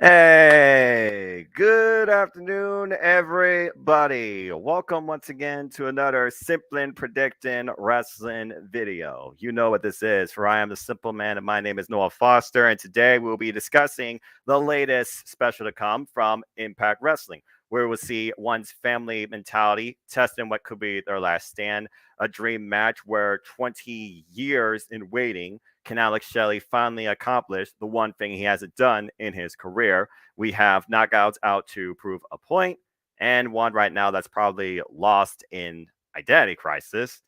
Hey, good afternoon, everybody. Welcome once again to another Simplin Predictin Wrestling video. You know what this is, for I am the Simple Man, and my name is Noah Foster. And today we'll be discussing the latest special to come from Impact Wrestling, where we'll see one's family mentality testing what could be their last stand, a dream match where 20 years in waiting can Alex Shelley finally accomplish the one thing he hasn't done in his career? We have knockouts out to prove a point, and one right now that's probably lost in identity crisis,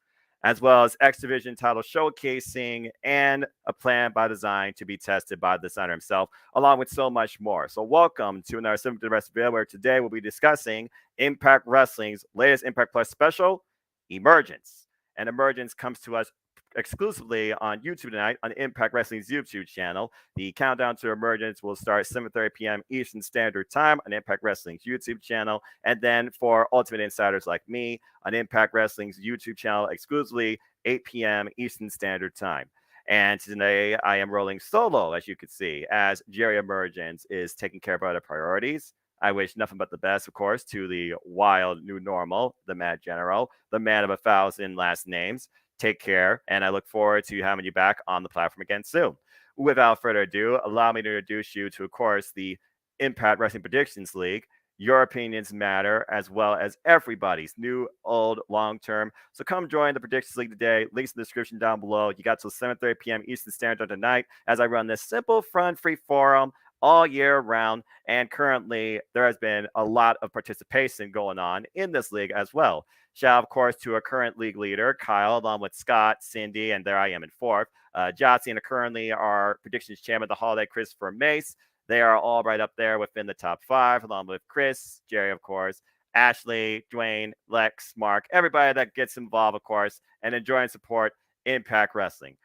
as well as X Division title showcasing and a plan by design to be tested by the designer himself, along with so much more. So, welcome to another Simple to the Rest video, where today we'll be discussing Impact Wrestling's latest Impact Plus special, Emergence. And Emergence comes to us exclusively on YouTube tonight on Impact Wrestling's YouTube channel. The countdown to Emergence will start 7:30 p.m. Eastern Standard Time on Impact Wrestling's YouTube channel. And then for Ultimate Insiders like me, on Impact Wrestling's YouTube channel exclusively 8 p.m. Eastern Standard Time. And today I am rolling solo, as you can see, as Jerry Emergence is taking care of other priorities. I wish nothing but the best, of course, to the wild new normal, the Mad General, the man of 1,000 last names. Take care, and I look forward to having you back on the platform again soon. Without further ado, allow me to introduce you to, of course, the Impact Wrestling Predictions League. Your opinions matter, as well as everybody's, new, old, long term. So come join the Predictions League today. Links in the description down below. You got till 7:30 p.m. Eastern Standard Time tonight as I run this simple, fun, free forum all year round. And currently, there has been a lot of participation going on in this league as well. Shout out, of course, to our current league leader, Kyle, along with Scott, Cindy, and there I am in fourth. Jotzi and currently our predictions champion, the Holiday, Christopher Mace. They are all right up there within the top five, along with Chris, Jerry, of course, Ashley, Dwayne, Lex, Mark, everybody that gets involved, of course, and enjoy and support Impact Wrestling.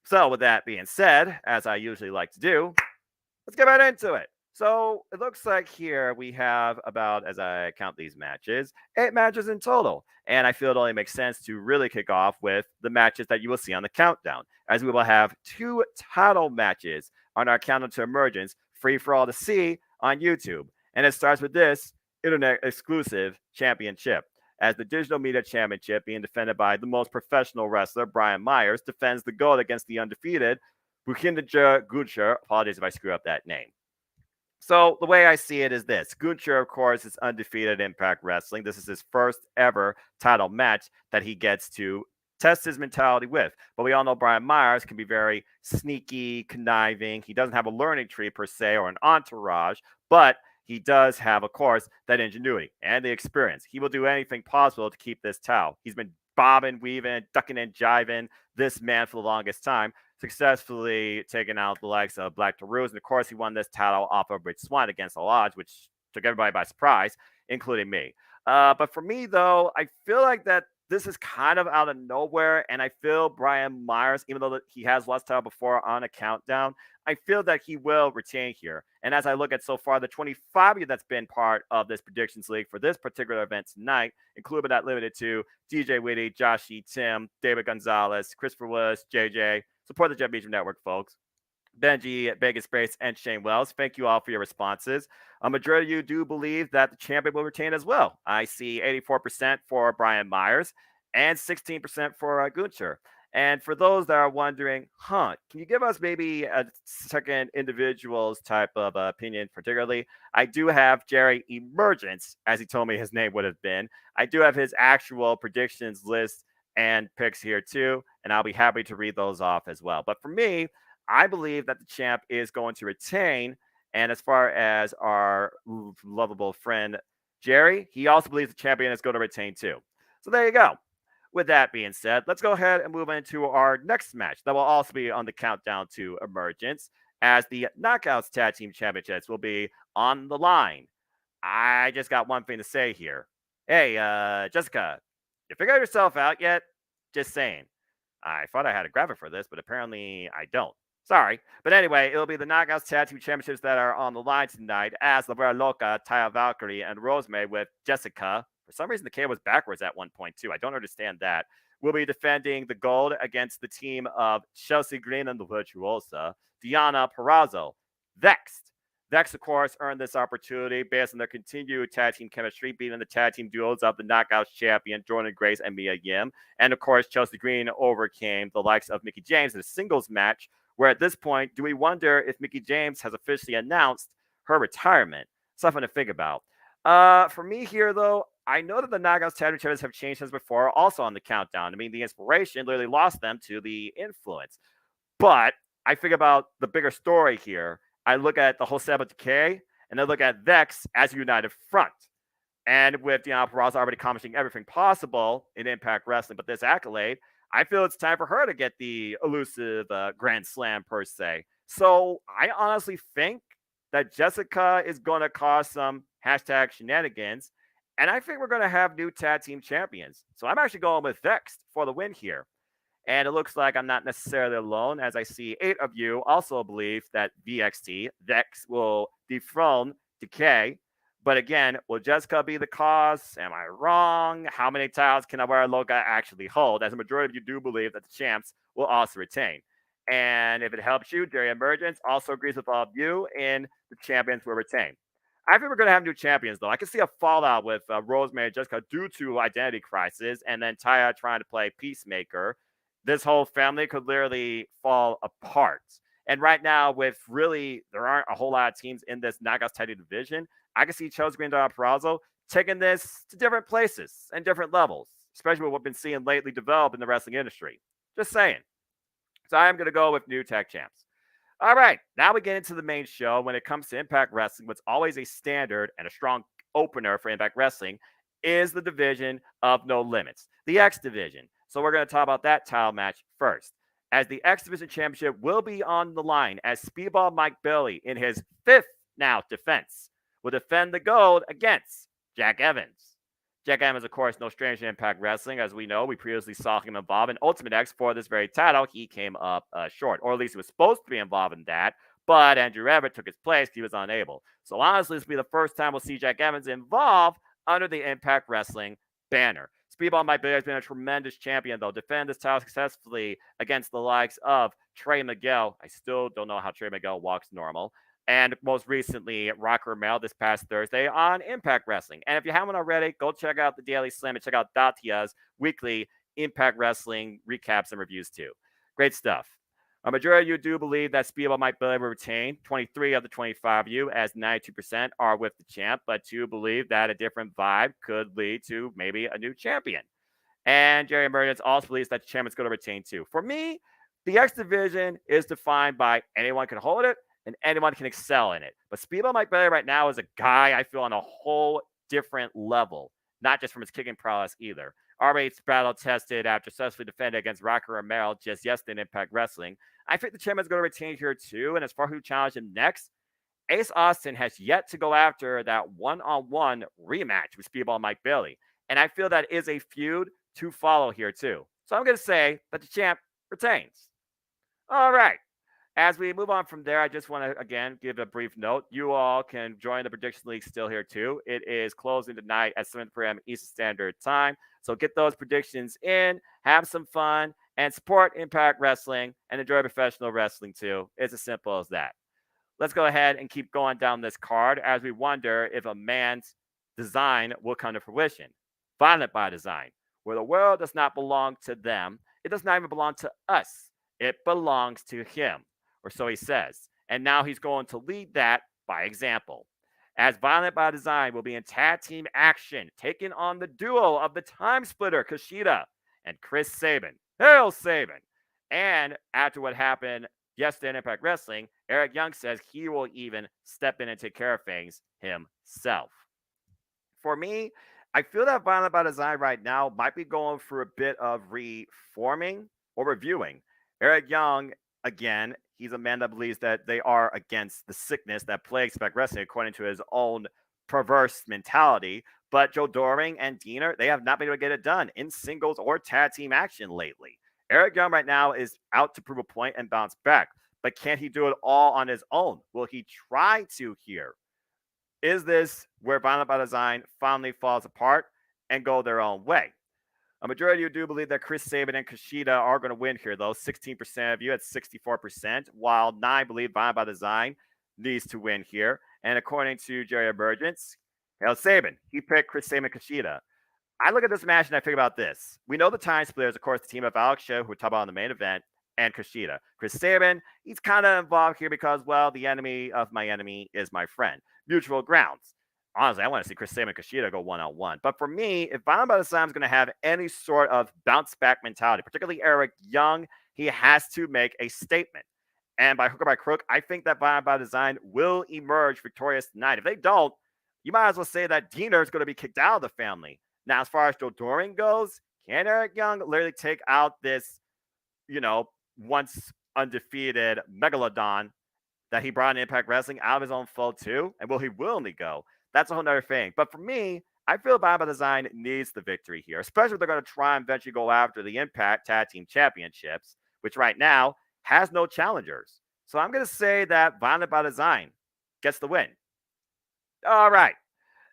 So, with that being said, as I usually like to do, let's get right into it. So it looks like here we have about, as I count these matches, 8 matches in total. And I feel it only makes sense to really kick off with the matches that you will see on the countdown, as we will have 2 title matches on our countdown to Emergence, free for all to see on YouTube. And it starts with this internet exclusive championship, as the Digital Media Championship, being defended by the most professional wrestler, Brian Myers, defends the gold against the undefeated Bukindaja Gucher. Apologies if I screw up that name. So the way I see it is this: Gunther, of course, is undefeated Impact Wrestling. This is his first ever title match that he gets to test his mentality with. But we all know Brian Myers can be very sneaky, conniving. He doesn't have a learning tree per se or an entourage, but he does have, of course, that ingenuity and the experience. He will do anything possible to keep this title. He's been bobbing, weaving, ducking and jiving this man for the longest time, successfully taking out the likes of Black Taurus. And of course, he won this title off of Rich Swann against the Lodge, which took everybody by surprise, including me. But for me, though, I feel like that this is kind of out of nowhere. And I feel Brian Myers, even though he has lost title before on a countdown, I feel that he will retain here. And as I look at so far, the 25 of you that's been part of this predictions league for this particular event tonight, including but not limited to DJ Whitty, Josh E. Tim, David Gonzalez, Christopher Willis, JJ. Support the Jet Media Network, folks. Benji, Vegas Space, and Shane Wells. Thank you all for your responses. A majority of you do believe that the champion will retain as well. I see 84% for Brian Myers and 16% for Gunther. And for those that are wondering, can you give us maybe a second individual's type of opinion, particularly? I do have Jerry Emergence, as he told me his name would have been. I do have his actual predictions list and picks here too, and I'll be happy to read those off as well. But for me, I believe that the champ is going to retain. And as far as our lovable friend Jerry, he also believes the champion is going to retain too. So there you go. With that being said, let's go ahead and move into our next match that will also be on the countdown to Emergence, as the Knockouts Tag Team Championships will be on the line. I just got one thing to say here. Hey, Jessica, you figured yourself out yet? Just saying. I thought I had a graphic for this, but apparently I don't. Sorry. But anyway, it'll be the Knockouts Tag Team Championships that are on the line tonight, as La Vera Loca, Taya Valkyrie, and Rosemary with Jessica. For some reason, the K was backwards at one point, too. I don't understand that. Will be defending the gold against the team of Chelsea Green and the Virtuosa, Diana Perrazzo, Vexed, Vex, of course, earned this opportunity based on their continued tag team chemistry, beating the tag team duos of the Knockouts champion Jordan Grace and Mia Yim. And of course, Chelsea Green overcame the likes of Mickie James in a singles match, where at this point, do we wonder if Mickie James has officially announced her retirement? Something to think about. For me here, though, I know that the Knockouts tag team champions have changed since before, also on the countdown. I mean, the inspiration literally lost them to the influence. But I think about the bigger story here. I look at the whole setup of Decay, and I look at Vex as a united front. And with Deonna Purrazzo already accomplishing everything possible in Impact Wrestling, but this accolade, I feel it's time for her to get the elusive Grand Slam, per se. So I honestly think that Jessica is going to cause some hashtag shenanigans, and I think we're going to have new tag team champions. So I'm actually going with Vex for the win here. And it looks like I'm not necessarily alone, as I see 8 of you also believe that Vex, will dethrone Decay. But again, will Jessica be the cause? Am I wrong? How many titles can Awara Loca actually hold? As a majority of you do believe that the champs will also retain. And if it helps you, Jerry Emergence also agrees with all of you, and the champions will retain. I think we're going to have new champions, though. I can see a fallout with Rosemary and Jessica due to identity crisis, and then Taya trying to play Peacemaker. This whole family could literally fall apart. And right now, with really, there aren't a whole lot of teams in this Knockouts Tag Team division. I can see Chelsea Green and Purrazzo taking this to different places and different levels, especially with what we've been seeing lately develop in the wrestling industry. Just saying. So I'm going to go with new tag champs. All right, now we get into the main show. When it comes to Impact Wrestling, what's always a standard and a strong opener for Impact Wrestling is the division of No Limits, the X division. So we're going to talk about that title match first, as the X Division Championship will be on the line as Speedball Mike Bailey, in his 5th now defense, will defend the gold against Jack Evans. Jack Evans, of course, no stranger to Impact Wrestling. As we know, we previously saw him involved in Ultimate X for this very title. He came up short, or at least he was supposed to be involved in that, but Andrew Everett took his place. He was unable. So honestly, this will be the first time we'll see Jack Evans involved under the Impact Wrestling banner. Speedball Mike Bailey has been a tremendous champion, though. Defended his title successfully against the likes of Trey Miguel. I still don't know how Trey Miguel walks normal. And most recently, Rocker Romero this past Thursday on Impact Wrestling. And if you haven't already, go check out the Daily Slam and check out Datia's weekly Impact Wrestling recaps and reviews, too. Great stuff. A majority of you do believe that Speedball Mike Bailey will retain. 23 of the 25 of you, as 92% are with the champ, but you believe that a different vibe could lead to maybe a new champion. And Jerry Emergence also believes that the champ is going to retain too. For me, the X division is defined by anyone can hold it and anyone can excel in it. But Speedball Mike Bailey right now is a guy I feel on a whole different level, not just from his kicking prowess either. Already battle tested after successfully defended against Rocker Romero just yesterday in Impact Wrestling. I think the champion is going to retain here too. And as far as who challenged him next, Ace Austin has yet to go after that one-on-one rematch with Speedball Mike Bailey. And I feel that is a feud to follow here too. So I'm going to say that the champ retains. All right. As we move on from there, I just want to, again, give a brief note. You all can join the Prediction League still here, too. It is closing tonight at 7 p.m. Eastern Standard Time. So get those predictions in, have some fun, and support Impact Wrestling and enjoy professional wrestling, too. It's as simple as that. Let's go ahead and keep going down this card as we wonder if a man's design will come to fruition. Violent by Design, where the world does not belong to them. It does not even belong to us. It belongs to him. Or so he says. And now he's going to lead that by example. As Violent by Design will be in tag team action, taking on the duo of the Time Splitter, Kushida, and Chris Sabin. Hail Sabin! And after what happened yesterday in Impact Wrestling, Eric Young says he will even step in and take care of things himself. For me, I feel that Violent by Design right now might be going through a bit of reforming or reviewing. Eric Young, again, he's a man that believes that they are against the sickness that plagues Impact Wrestling, according to his own perverse mentality. But Joe Doring and Diener, they have not been able to get it done in singles or tag team action lately. Eric Young right now is out to prove a point and bounce back. But can he do it all on his own? Will he try to here? Is this where Violent by Design finally falls apart and go their own way? A majority of you do believe that Chris Sabin and Kushida are going to win here, though. 16% of you at 64%, while 9 believe Violent by Design needs to win here. And according to Jerry Emergence, Hail Saban, he picked Chris Sabin Kushida. I look at this match and I think about this. We know the time splitters, of course, the team of Alex Show, who we talk about in the main event, and Kushida. Chris Sabin, he's kind of involved here because, well, the enemy of my enemy is my friend. Mutual grounds. Honestly, I want to see Chris Sabin and Kushida go one-on-one. But for me, if Violent by Design is going to have any sort of bounce-back mentality, particularly Eric Young, he has to make a statement. And by hook or by crook, I think that Violent by Design will emerge victorious tonight. If they don't, you might as well say that Diener is going to be kicked out of the family. Now, as far as Dodoring goes, can Eric Young literally take out this, once undefeated Megalodon that he brought in Impact Wrestling out of his own fold too? And will he willingly go? That's a whole nother thing. But for me, I feel Violent by Design needs the victory here, especially if they're going to try and eventually go after the Impact Tag Team Championships, which right now has no challengers. So I'm going to say that Violent by Design gets the win. All right.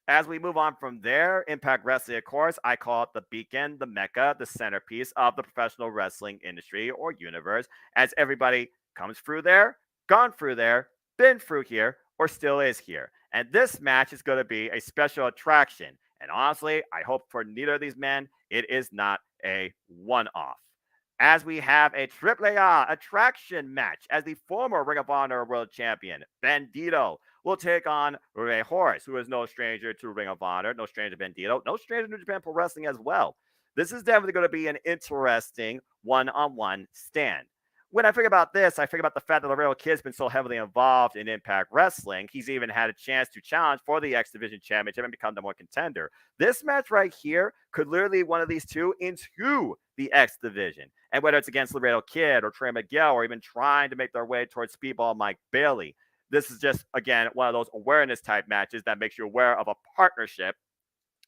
As we move on from there, Impact Wrestling, of course, I call it the beacon, the mecca, the centerpiece of the professional wrestling industry or universe, as everybody comes through there, gone through there, been through here, or still is here. And this match is going to be a special attraction. And honestly, I hope for neither of these men, it is not a one-off. As we have a AAA attraction match as the former Ring of Honor World Champion, Bandito, will take on Rey Horus, who is no stranger to Ring of Honor, no stranger to Bandito, no stranger to New Japan Pro Wrestling as well. This is definitely going to be an interesting one-on-one stand. When I think about this, I think about the fact that Laredo Kid's been so heavily involved in Impact Wrestling. He's even had a chance to challenge for the X Division Championship and become the more contender. This match right here could literally one of these two into the X Division. And whether it's against Laredo Kid or Trey Miguel or even trying to make their way towards Speedball Mike Bailey, this is just, again, one of those awareness type matches that makes you aware of a partnership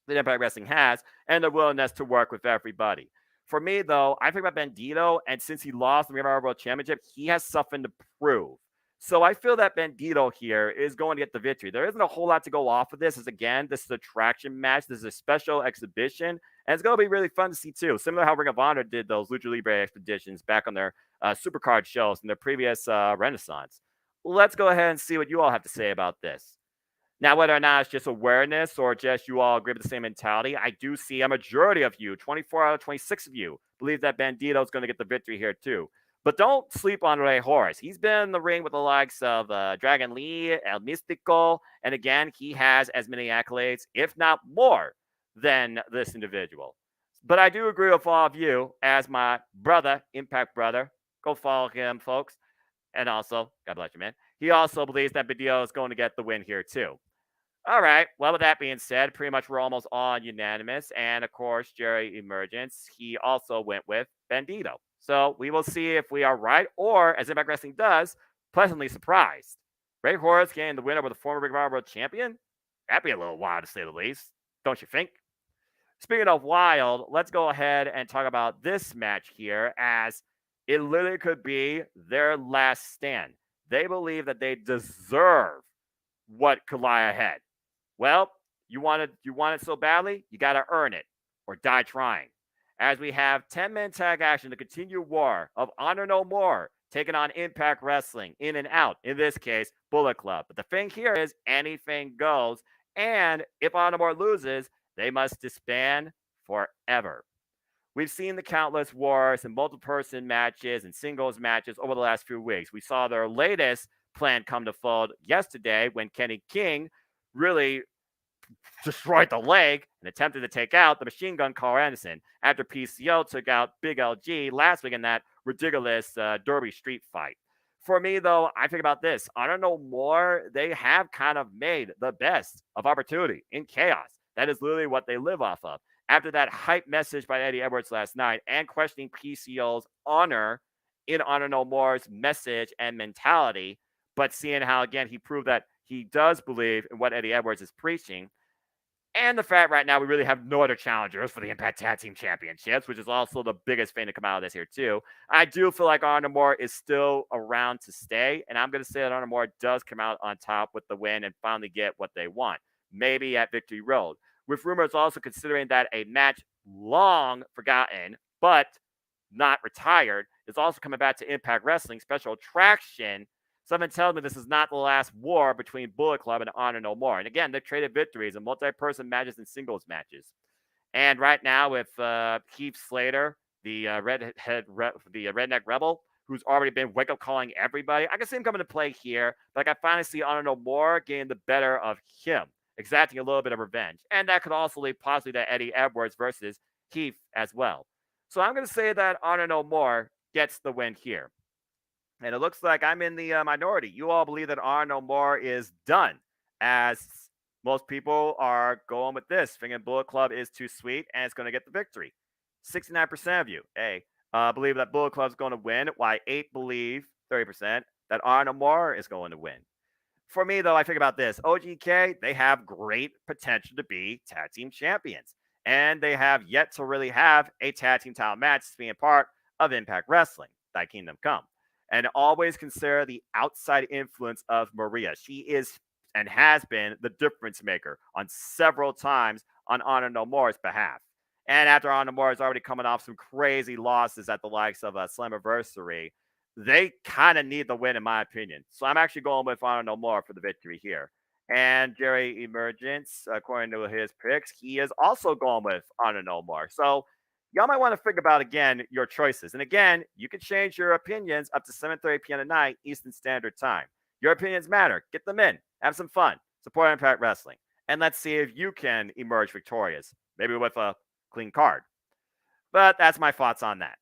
that Impact Wrestling has and the willingness to work with everybody. For me, though, I think about Bandito, and since he lost the Ring of Honor World Championship, he has something to prove. So I feel that Bandito here is going to get the victory. There isn't a whole lot to go off of this. As again, this is a traction match. This is a special exhibition, and it's going to be really fun to see too. Similar to how Ring of Honor did those Lucha Libre expeditions back on their Supercard shows in their previous Renaissance. Let's go ahead and see what you all have to say about this. Now, whether or not it's just awareness or just you all agree with the same mentality, I do see a majority of you, 24 out of 26 of you, believe that Bandito is going to get the victory here too. But don't sleep on Rey Horus. He's been in the ring with the likes of Dragon Lee, El Místico, and again, he has as many accolades, if not more, than this individual. But I do agree with all of you as my brother, Impact brother. Go follow him, folks. And also, God bless you, man. He also believes that Bandito is going to get the win here too. All right. Well, with that being said, pretty much we're almost all unanimous. And of course, Jerry Emergence, he also went with Bandito. So we will see if we are right or, as Impact Wrestling does, pleasantly surprised. Rey Horus getting the win over the former Ring of Honor World Champion? That'd be a little wild to say the least, don't you think? Speaking of wild, let's go ahead and talk about this match here as it literally could be their last stand. They believe that they deserve what could lie ahead. Well, you want it so badly, you got to earn it or die trying. As we have 10-man tag action, the continued war of Honor No More taking on Impact Wrestling, In and Out, in this case, Bullet Club. But the thing here is anything goes, and if Honor No More loses, they must disband forever. We've seen the countless wars and multiple-person matches and singles matches over the last few weeks. We saw their latest plan come to fold yesterday when Kenny King really destroyed the leg and attempted to take out the Machine Gun Carl Anderson after PCO took out Big LG last week in that ridiculous Derby Street fight. For me, though, I think about this. Honor No More, they have kind of made the best of opportunity in chaos. That is literally what they live off of. After that hype message by Eddie Edwards last night and questioning PCO's honor in Honor No More's message and mentality, but seeing how, again, he proved that he does believe in what Eddie Edwards is preaching, and the fact right now we really have no other challengers for the Impact Tag Team Championships, which is also the biggest thing to come out of this here too. I do feel like Honor No More is still around to stay, and I'm going to say that Honor No More does come out on top with the win and finally get what they want, maybe at Victory Road. With rumors also considering that a match long forgotten, but not retired, is also coming back to Impact Wrestling Special Attraction Something tells me this is not the last war between Bullet Club and Honor No More. And again, they've traded victories in multi-person matches and singles matches. And right now, with Keith Slater, the redneck rebel, who's already been wake-up calling everybody, I can see him coming to play here. But I finally see Honor No More getting the better of him, exacting a little bit of revenge. And that could also lead possibly to Eddie Edwards versus Keith as well. So I'm going to say that Honor No More gets the win here. And it looks like I'm in the minority. You all believe that Honor No More is done, as most people are going with this, thinking Bullet Club is too sweet and it's going to get the victory. 69% of you, believe that Bullet Club is going to win, while 8 believe, 30%, that Honor No More is going to win. For me, though, I think about this. OGK, they have great potential to be tag team champions. And they have yet to really have a tag team title match being part of Impact Wrestling, Thy Kingdom Come. And always consider the outside influence of Maria. She is and has been the difference maker on several times on Honor No More's behalf. And after Honor No More is already coming off some crazy losses at the likes of Slammiversary, they kind of need the win, in my opinion. So I'm actually going with Honor No More for the victory here. And Jerry Emergence, according to his picks, he is also going with Honor No More. So y'all might want to think about, again, your choices. And again, you can change your opinions up to 7:30 p.m. tonight, Eastern Standard Time. Your opinions matter. Get them in. Have some fun. Support Impact Wrestling. And let's see if you can emerge victorious, maybe with a clean card. But that's my thoughts on that.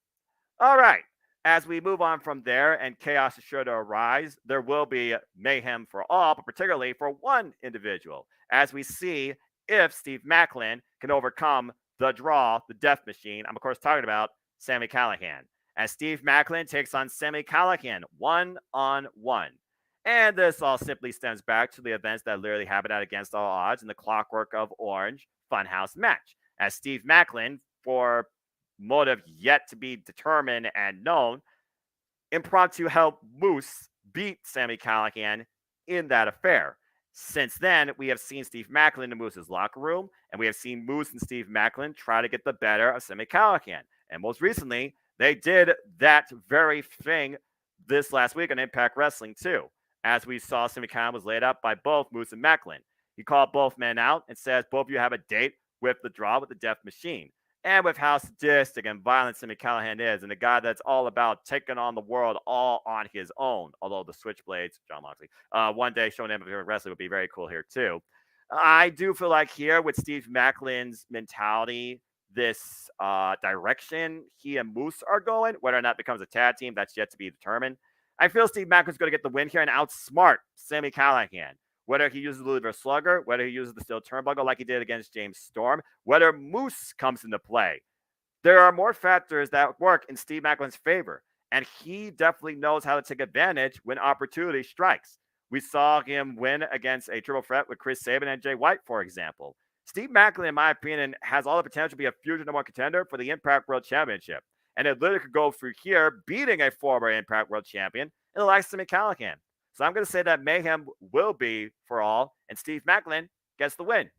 All right. As we move on from there and chaos is sure to arise, there will be mayhem for all, but particularly for one individual, as we see if Steve Maclin can overcome the draw, the death machine. I'm, of course, talking about Sami Callihan. As Steve Maclin takes on Sami Callihan one-on-one. And this all simply stems back to the events that literally happened at Against All Odds in the Clockwork of Orange Funhouse match. As Steve Maclin, for motive yet to be determined and known, impromptu helped Moose beat Sami Callihan in that affair. Since then, we have seen Steve Maclin in Moose's locker room, and we have seen Moose and Steve Maclin try to get the better of Sami Callihan. And most recently, they did that very thing this last week on Impact Wrestling too, as we saw Sami Callihan was laid up by both Moose and Maclin. He called both men out and says both of you have a date with the draw with the Death Machine. And with how sadistic and violent Sami Callihan is, and a guy that's all about taking on the world all on his own, although the Switchblades, John Moxley, one day showing him wrestling would be very cool here too. I do feel like here with Steve Maclin's mentality, this direction he and Moose are going, whether or not it becomes a tag team, that's yet to be determined. I feel Steve Maclin's going to get the win here and outsmart Sami Callihan. Whether he uses the Liver Slugger, whether he uses the Steel Turnbuckle like he did against James Storm, whether Moose comes into play. There are more factors that work in Steve Maclin's favor, and he definitely knows how to take advantage when opportunity strikes. We saw him win against a triple threat with Chris Sabin and Jay White, for example. Steve Maclin, in my opinion, has all the potential to be a future number one contender for the Impact World Championship. And it literally could go through here, beating a former Impact World Champion in the likes of Sami Callihan. So I'm going to say that mayhem will be for all, and Steve Maclin gets the win.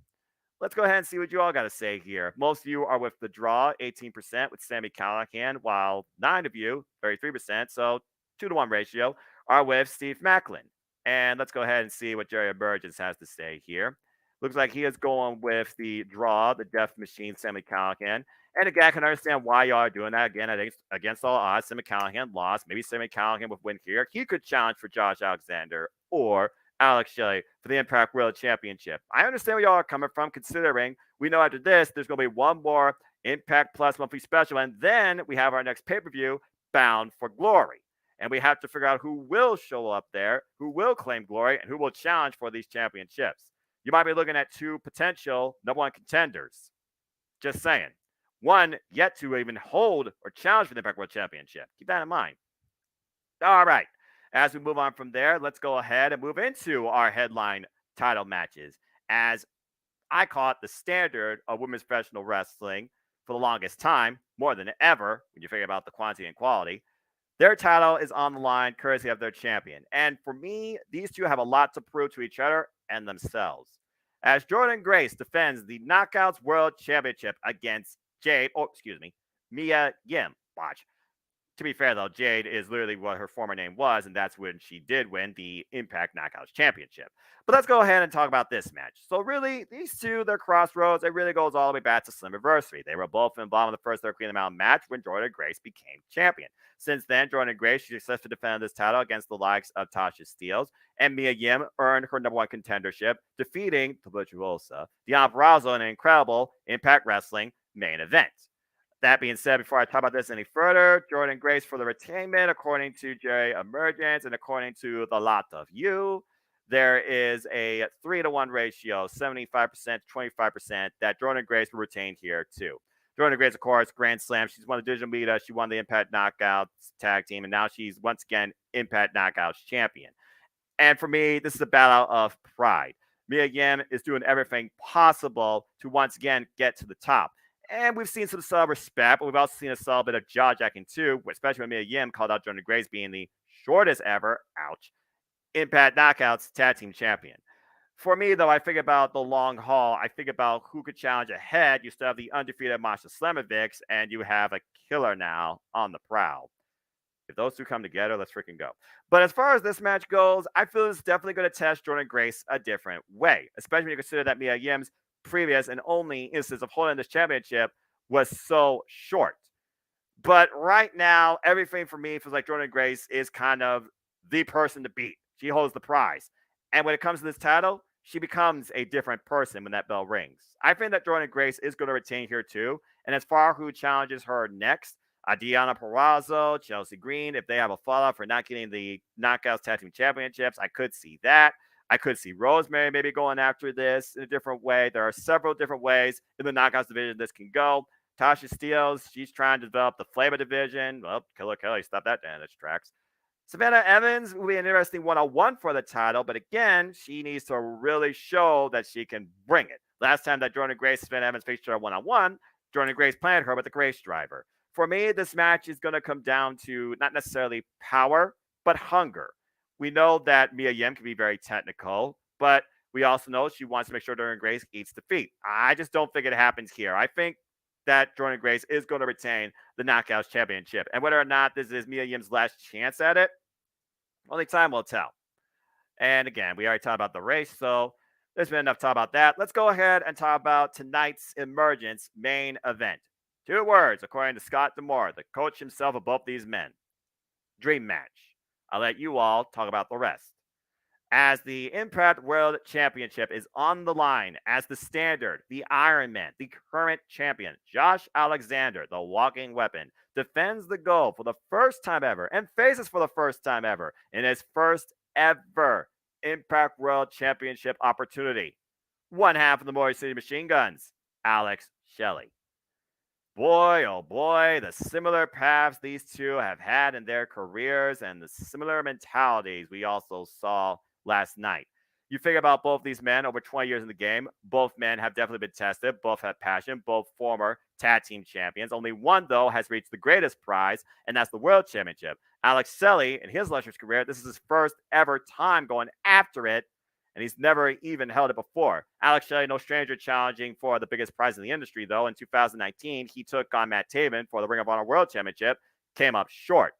Let's go ahead and see what you all got to say here. Most of you are with the draw, 18% with Sami Callihan, while 9 of you, 33%, so 2-to-1 ratio, are with Steve Maclin. And let's go ahead and see what Jerry Emergence has to say here. Looks like he is going with the draw, the Death Machine, Sami Callihan. And again, I can understand why y'all are doing that. Again, against all odds, Sami Callihan lost. Maybe Sami Callihan would win here. He could challenge for Josh Alexander or Alex Shelley for the Impact World Championship. I understand where y'all are coming from, considering we know after this, there's going to be one more Impact Plus monthly special. And then we have our next pay-per-view, Bound for Glory. And we have to figure out who will show up there, who will claim glory, and who will challenge for these championships. You might be looking at 2 potential number 1 contenders. Just saying. One yet to even hold or challenge for the Impact World Championship. Keep that in mind. All right. As we move on from there, let's go ahead and move into our headline title matches. As I call it the standard of women's professional wrestling for the longest time, more than ever, when you figure about the quantity and quality. Their title is on the line courtesy of their champion. And for me, these two have a lot to prove to each other and themselves. As Jordynne Grace defends the Knockouts World Championship against Jade, Mia Yim. Watch. To be fair, though, Jade is literally what her former name was, and that's when she did win the Impact Knockouts Championship. But let's go ahead and talk about this match. So really, these two, their crossroads, it really goes all the way back to Slammiversary. They were both involved in the first Queen of the Mountain match when Jordynne Grace became champion. Since then, Jordynne Grace successfully defended this title against the likes of Tasha Steelz, and Mia Yim earned her number one contendership, defeating the Virtuosa, Deonna Purrazzo in an incredible Impact Wrestling main event. That being said, before I talk about this any further, Jordynne Grace for the retainment, according to Emergence and according to the lot of you, there is a 3-to-1 ratio, 75% to 25%, that Jordynne Grace will retain here too. Jordynne Grace, of course, Grand Slam. She's won the Division Media. She won the Impact Knockouts tag team, and now she's once again Impact Knockouts champion. And for me, this is a battle of pride. Mia Yim is doing everything possible to once again get to the top. And we've seen some subtle respect, but we've also seen a subtle bit of jaw-jacking too, especially when Mia Yim called out Jordynne Grace being the shortest ever, ouch, Impact Knockouts tag team champion. For me, though, I think about the long haul. I think about who could challenge ahead. You still have the undefeated Masha Slamovics, and you have a killer now on the prowl. If those two come together, let's freaking go. But as far as this match goes, I feel it's definitely going to test Jordynne Grace a different way, especially when you consider that Mia Yim's previous and only instance of holding this championship was so short. But right now, everything for me feels like Jordynne Grace is kind of the person to beat. She holds the prize. And when it comes to this title, she becomes a different person when that bell rings. I think that Jordynne Grace is going to retain here too. And as far as who challenges her next, Deonna Purrazzo, Chelsea Green, if they have a fallout for not getting the Knockouts Tag Team Championships, I could see that. I could see Rosemary maybe going after this in a different way. There are several different ways in the Knockouts division this can go. Tasha Steelz, she's trying to develop the flavor division. Well, Killer Kelly, stop that down its tracks. Savannah Evans will be an interesting one-on-one for the title, but again, she needs to really show that she can bring it. Last time that Jordynne Grace and Savannah Evans faced her one-on-one, Jordynne Grace planted her with the Grace Driver. For me, this match is going to come down to not necessarily power, but hunger. We know that Mia Yim can be very technical, but we also know she wants to make sure Jordynne Grace eats defeat. I just don't think it happens here. I think that Jordynne Grace is going to retain the Knockouts Championship. And whether or not this is Mia Yim's last chance at it, only time will tell. And again, we already talked about the race, so there's been enough talk about that. Let's go ahead and talk about tonight's Emergence main event. 2 words, according to Scott D'Amore, the coach himself of both these men. Dream match. I'll let you all talk about the rest. As the Impact World Championship is on the line as the standard, the Iron Man, the current champion, Josh Alexander, the walking weapon, defends the gold for the first time ever and faces for the first time ever in his first ever Impact World Championship opportunity. One half of the Motor City Machine Guns, Alex Shelley. Boy, oh boy, the similar paths these two have had in their careers and the similar mentalities we also saw last night. You figure about both these men over 20 years in the game. Both men have definitely been tested. Both have passion. Both former tag team champions. Only one, though, has reached the greatest prize, and that's the World Championship. Alex Shelley, in his illustrious career, this is his first ever time going after it, and he's never even held it before. Alex Shelley, no stranger challenging for the biggest prize in the industry, though. In 2019, he took on Matt Taven for the Ring of Honor World Championship, came up short.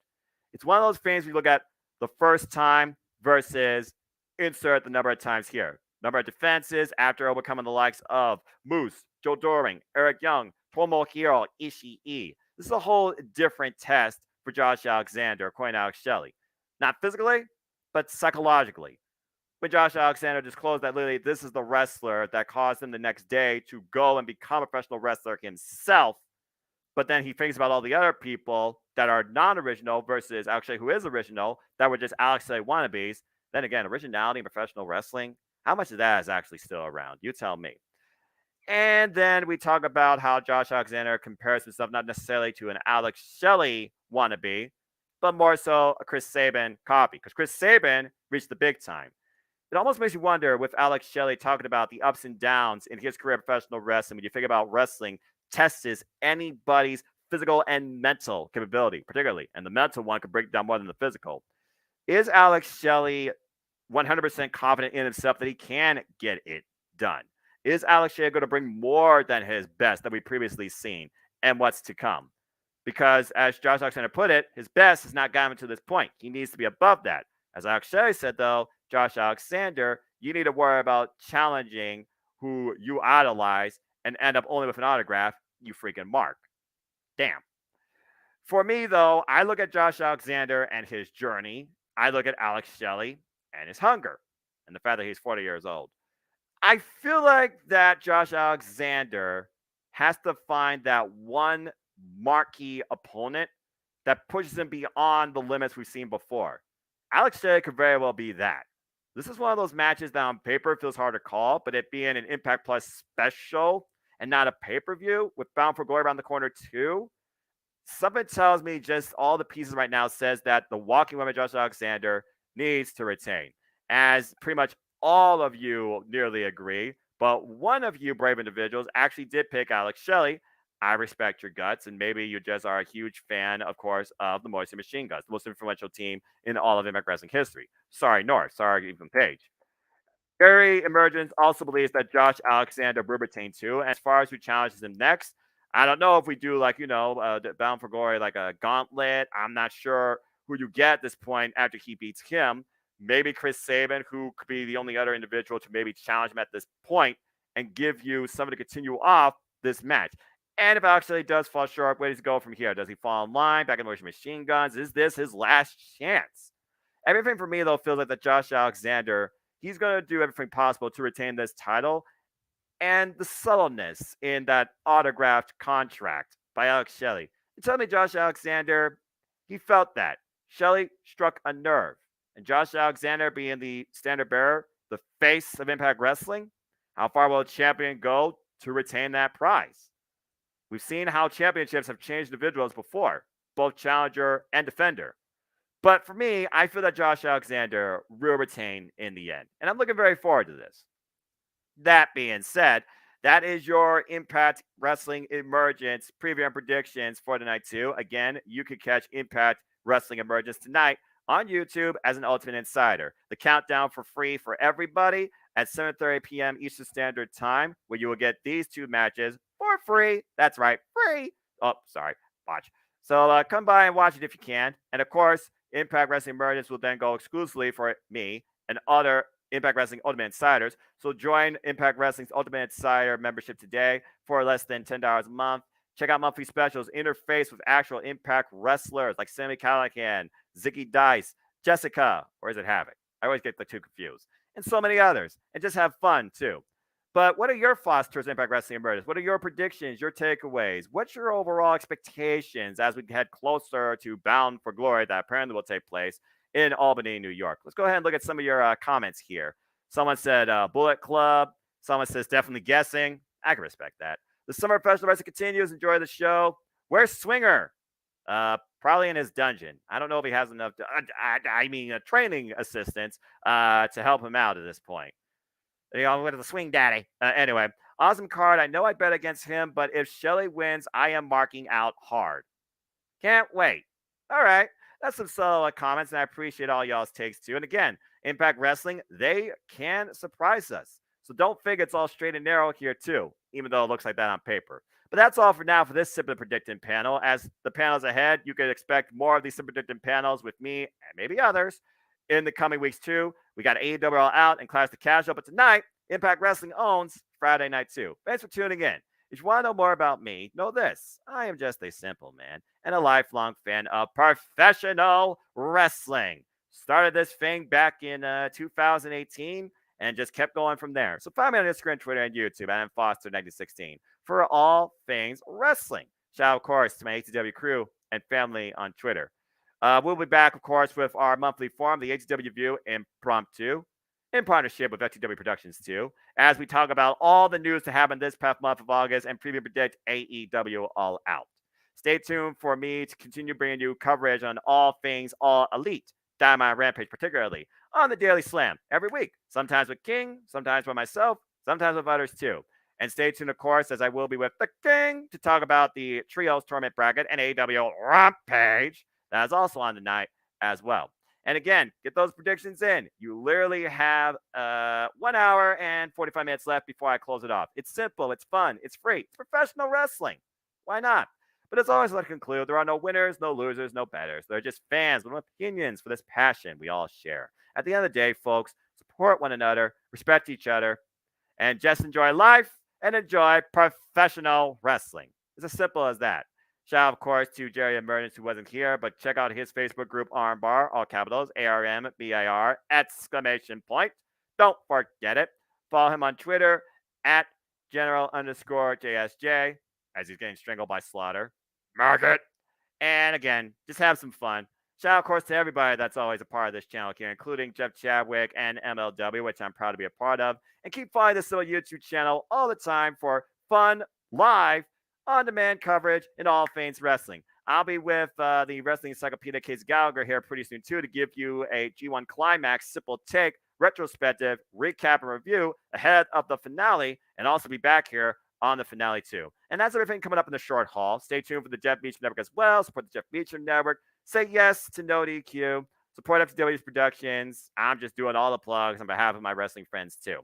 It's one of those things where you look at the first time versus insert the number of times here. Number of defenses after overcoming the likes of Moose, Joe Doring, Eric Young, Tomohiro Ishii. This is a whole different test for Josh Alexander, according to Alex Shelley. Not physically, but psychologically. When Josh Alexander disclosed that literally this is the wrestler that caused him the next day to go and become a professional wrestler himself, but then he thinks about all the other people that are non-original versus actually who is original that were just Alex Shelley wannabes. Then again, originality in professional wrestling, how much of that is actually still around? You tell me. And then we talk about how Josh Alexander compares himself not necessarily to an Alex Shelley wannabe, but more so a Chris Sabin copy. Because Chris Sabin reached the big time. It almost makes you wonder with Alex Shelley talking about the ups and downs in his career of professional wrestling. When you think about wrestling, tests anybody's physical and mental capability, particularly. And the mental one could break down more than the physical. Is Alex Shelley 100% confident in himself that he can get it done? Is Alex Shelley going to bring more than his best that we've previously seen and what's to come? because, as Josh Alexander put it, his best has not gotten him to this point. He needs to be above that. As Alex Shelley said, though, Josh Alexander, you need to worry about challenging who you idolize and end up only with an autograph, you freaking mark. Damn. For me, though, I look at Josh Alexander and his journey. I look at Alex Shelley and his hunger and the fact that he's 40 years old. I feel like that Josh Alexander has to find that one marquee opponent that pushes him beyond the limits we've seen before. Alex Jade could very well be that. This is one of those matches that on paper feels hard to call, but it being an Impact Plus special and not a pay-per-view with Bound for Glory around the corner too, something tells me just all the pieces right now says that the Walking Woman Josh Alexander needs to retain. As pretty much all of you nearly agree, but one of you brave individuals actually did pick Alex Shelley. I respect your guts, and maybe you just are a huge fan, of course, of the Moisty Machine Guns, the most influential team in all of Impact Wrestling history. Sorry, North. Sorry, even Page. Gary Emergence also believes that Josh Alexander will retain too. And as far as who challenges him next, I don't know if we do the Bound for Glory, like a gauntlet. I'm not sure who you get at this point after he beats him. Maybe Chris Sabin, who could be the only other individual to maybe challenge him at this point and give you somebody to continue off this match. And if actually does fall short, where does he go from here? Does he fall in line back in the Machine Guns? Is this his last chance? Everything for me, though, feels like that Josh Alexander, he's going to do everything possible to retain this title. And the subtleness in that autographed contract by Alex Shelley. You tell me Josh Alexander, he felt that. Shelley struck a nerve. And Josh Alexander being the standard bearer, the face of Impact Wrestling, how far will a champion go to retain that prize? We've seen how championships have changed individuals before, both challenger and defender. But for me, I feel that Josh Alexander will retain in the end. And I'm looking very forward to this. That being said, that is your Impact Wrestling Emergence preview and predictions for tonight, too. Again, you could catch Impact Wrestling Emergence tonight on YouTube as an Ultimate Insider. The countdown for free for everybody at 7:30 p.m. Eastern Standard Time, where you will get these two matches for free. That's right, free. Oh, sorry, watch. So come by and watch it if you can. And of course, Impact Wrestling Emergence will then go exclusively for me and other Impact Wrestling Ultimate Insiders. So join Impact Wrestling's Ultimate Insider membership today for less than $10 a month. Check out monthly specials, interface with actual Impact wrestlers like Sammy Callahan, Zicky Dice, Jessica, or is it Havoc? I always get the two confused. And so many others. And just have fun, too. But what are your thoughts towards Impact Wrestling Emergence? What are your predictions, your takeaways? What's your overall expectations as we head closer to Bound for Glory that apparently will take place in Albany, New York? Let's go ahead and look at some of your comments here. Someone said Bullet Club. Someone says definitely guessing. I can respect that. The summer of professional wrestling continues. Enjoy the show. Where's Swinger? Probably in his dungeon. I don't know if he has enough, training assistants to help him out at this point. You know, with the swing daddy. Anyway, awesome card. I know I bet against him, but if Shelley wins, I am marking out hard. Can't wait. All right. That's some solid comments, and I appreciate all y'all's takes too. And again, Impact Wrestling, they can surprise us. So don't think it's all straight and narrow here too, even though it looks like that on paper. But that's all for now for this Simplin Predicting panel. As the panels ahead, you can expect more of these Simplin Predicting panels with me and maybe others in the coming weeks too. We got AEW All Out and Clash the Casual, but tonight, Impact Wrestling owns Friday night too. Thanks for tuning in. If you want to know more about me, know this. I am just a simple man and a lifelong fan of professional wrestling. Started this thing back in 2018 and just kept going from there. So find me on Instagram, Twitter, and YouTube at mfoster1916 for all things wrestling. Shout out, of course, to my ATW crew and family on Twitter. We'll be back, of course, with our monthly forum, the ATW View Impromptu, in partnership with FTW Productions, too, as we talk about all the news to happen this past month of August and preview predict AEW All Out. Stay tuned for me to continue bringing you coverage on all things All Elite, Dynamite Rampage, particularly on the Daily Slam every week, sometimes with King, sometimes with myself, sometimes with others, too. And stay tuned, of course, as I will be with the King to talk about the Trios Tournament Bracket and AEW Rampage. That is also on tonight as well. And again, get those predictions in. You literally have 1 hour and 45 minutes left before I close it off. It's simple. It's fun. It's free. It's professional wrestling. Why not? But as always, let's conclude there are no winners, no losers, no betters. They're just fans with opinions for this passion we all share. At the end of the day, folks, support one another, respect each other, and just enjoy life and enjoy professional wrestling. It's as simple as that. Shout out, of course, to Jerry Emergence, who wasn't here, but check out his Facebook group, Armbar, all capitals, ARMBAR, exclamation point. Don't forget it. Follow him on Twitter at general underscore JSJ, as he's getting strangled by Slaughter. Mark it. And again, just have some fun. Shout out, of course, to everybody that's always a part of this channel here, including Jeff Chadwick and MLW, which I'm proud to be a part of. And keep following this little YouTube channel all the time for fun, live, on-demand coverage in all things wrestling. I'll be with the Wrestling Encyclopedia Case Gallagher here pretty soon, too, to give you a G1 Climax simple take, retrospective, recap, and review ahead of the finale, and also be back here on the finale, too. And that's everything coming up in the short haul. Stay tuned for the Jeff Beach Network as well. Support the Jeff Beach Network. Say yes to No DQ. Support FTW's Productions. I'm just doing all the plugs on behalf of my wrestling friends, too.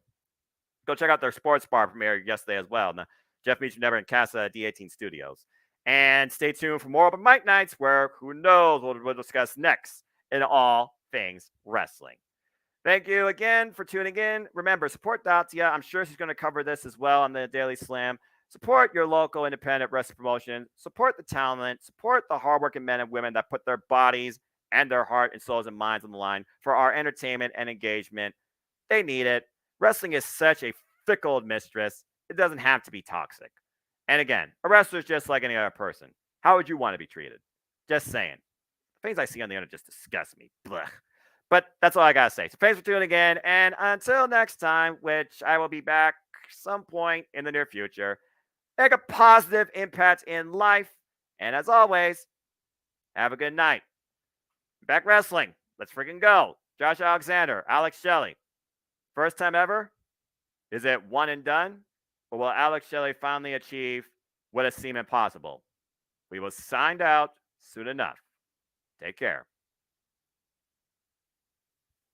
Go check out their sports bar premiere yesterday as well. The Jeff Beach Network and Casa D18 Studios. And stay tuned for more open mic nights where who knows what we'll discuss next in all things wrestling. Thank you again for tuning in. Remember, support Datia. I'm sure she's going to cover this as well on the Daily Slam. Support your local independent wrestling promotion. Support the talent. Support the hardworking men and women that put their bodies and their heart and souls and minds on the line for our entertainment and engagement. They need it. Wrestling is such a fickle mistress. It doesn't have to be toxic. And again, a wrestler is just like any other person. How would you want to be treated? Just saying. The things I see on the internet just disgust me. Blech. But that's all I got to say. So thanks for tuning in. And until next time, which I will be back some point in the near future, make a positive impact in life. And as always, have a good night. Back wrestling. Let's freaking go. Josh Alexander, Alex Shelley. First time ever? Is it one and done? Or will Alex Shelley finally achieve what has seemed impossible? We will find out soon enough. Take care.